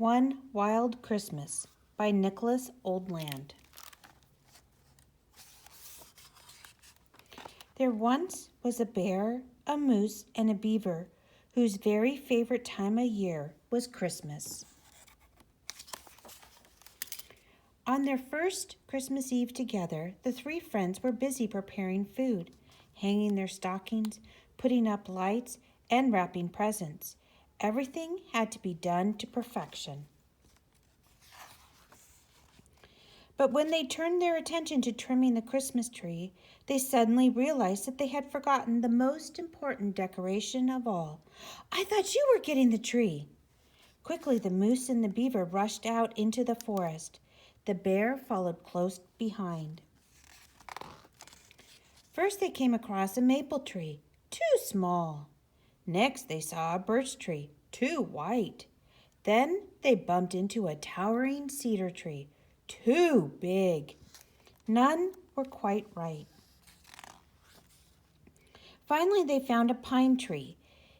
One Wild Christmas by Nicholas Oldland. There once was a bear, a moose, and a beaver whose very favorite time of year was Christmas. On their first Christmas Eve together, the three friends were busy preparing food, hanging their stockings, putting up lights, and wrapping presents. Everything had to be done to perfection. But when they turned their attention to trimming the Christmas tree, they suddenly realized that they had forgotten the most important decoration of all. "I thought you were getting the tree." Quickly, the moose and the beaver rushed out into the forest. The bear followed close behind. First, they came across a maple tree, too small. Next, they saw a birch tree, too white. Then they bumped into a towering cedar tree, too big. None were quite right. Finally, they found a pine tree.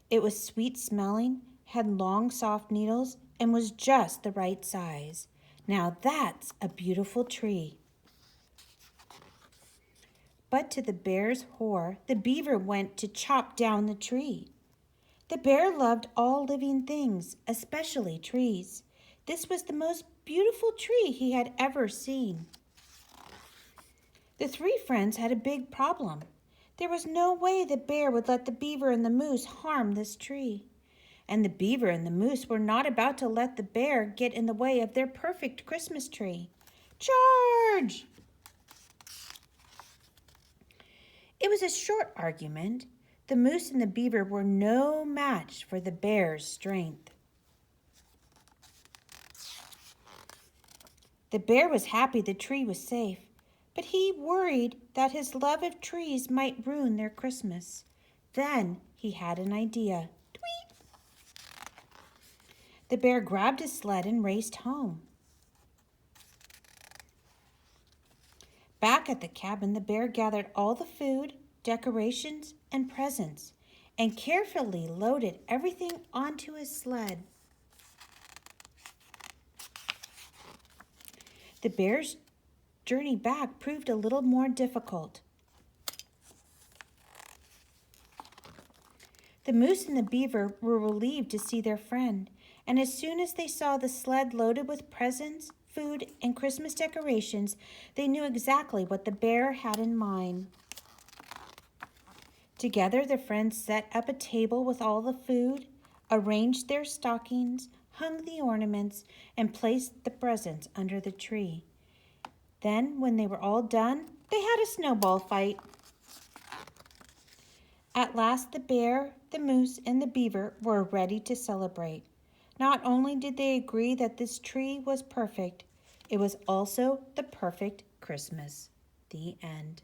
It was sweet-smelling, had long, soft needles, and was just the right size. Now that's a beautiful tree. But to the bear's horror, the beaver went to chop down the tree. The bear loved all living things, especially trees. This was the most beautiful tree he had ever seen. The three friends had a big problem. There was no way the bear would let the beaver and the moose harm this tree. And the beaver and the moose were not about to let the bear get in the way of their perfect Christmas tree. Charge! It was a short argument. The moose and the beaver were no match for the bear's strength. The bear was happy the tree was safe, but he worried that his love of trees might ruin their Christmas. Then he had an idea. Tweet! The bear grabbed his sled and raced home. Back at the cabin, the bear gathered all the food, decorations, and presents, and carefully loaded everything onto his sled. The bear's journey back proved a little more difficult. The moose and the beaver were relieved to see their friend, and as soon as they saw the sled loaded with presents, food, and Christmas decorations, they knew exactly what the bear had in mind. Together, the friends set up a table with all the food, arranged their stockings, hung the ornaments, and placed the presents under the tree. Then, when they were all done, they had a snowball fight. At last, the bear, the moose, and the beaver were ready to celebrate. Not only did they agree that this tree was perfect, it was also the perfect Christmas. The end.